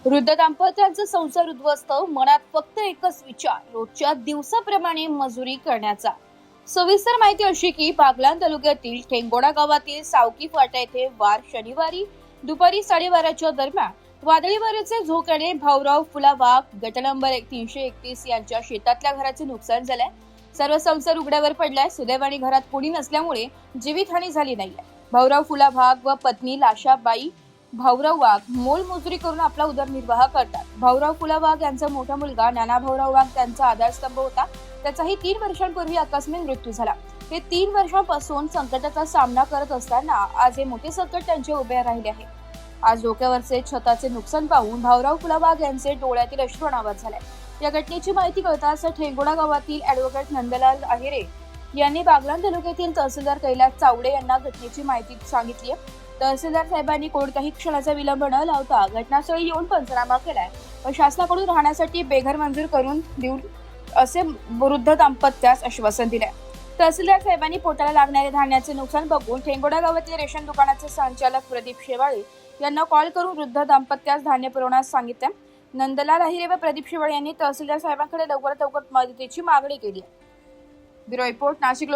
वृद्ध दाम्पत्याचा संसार उद्ध्वस्त, मनात फक्त एकच विचार, रोजच्या दिवसाप्रमाणे मजुरी करण्याचा. सविस्तर माहिती अशी की बागलाण तालुक्यातील ठेंगोडा गावातील सावकी फाटा येथे वार शनिवारी दुपारी 12:30च्या दरम्यान वादळी वाऱ्याचे झोक्याने भाऊराव फुला वाघ गट नंबर 331 यांच्या शेतातल्या घराचे नुकसान झालंय. सर्व संसार उघड्यावर पडलाय. सुदैवाने घरात कोणी नसल्यामुळे जीवितहानी झाली नाहीये. भाऊराव फुला वाघ व पत्नी लाशाबाई भाऊराव वाघ मोलमजुरी करून आपला उदरनिर्वाह करतात. भाऊराव फुला वाघ यांचा मोठा मुलगा नाना भाऊराव वाघ त्यांचा आधारस्तंभ होता. त्याचाही 3 वर्षांपूर्वी आकस्मिक मृत्यू झाला. हे 3 वर्षांपासून संकटाचा सामना करत असताना आज हे मोठे संकट त्यांचे उभे राहिले आहे. आज डोक्यावरचे छताचे नुकसान पाहून भाऊराव फुला वाघ यांचे डोळ्यातील अश्रू अनावर झाले. या घटनेची माहिती कळताच ठेंगोडा गावातील ॲडव्होकेट नंदलाल अहिरे यांनी बागलाण तालुक्यातील तहसीलदार कैलास चावडे यांना घटनेची माहिती सांगितली. तहसीलदार साहेबांनी कोणत्याही क्षणाचा विलंब न लावता घटनास्थळी येऊन पंचनामा केलाय व शासनाकडून राहण्यासाठी बेघर मंजूर करून देऊ असे वृद्ध दाम्पत्यास आश्वासन दिले. तहसीलदार साहेबांनी पोटाला लागणारे धान्याचे नुकसान बघून ठेंगोडा गावातील रेशन दुकानाचे संचालक प्रदीप शेवाळे यांना कॉल करून वृद्ध दाम्पत्यास धान्य पुरवण्यास सांगितले. नंदलाल अहिरे व प्रदीप शेवाळे यांनी तहसीलदार साहेबांकडे लवकरात लवकर मदतीची मागणी केली. Bureau report, Nashik.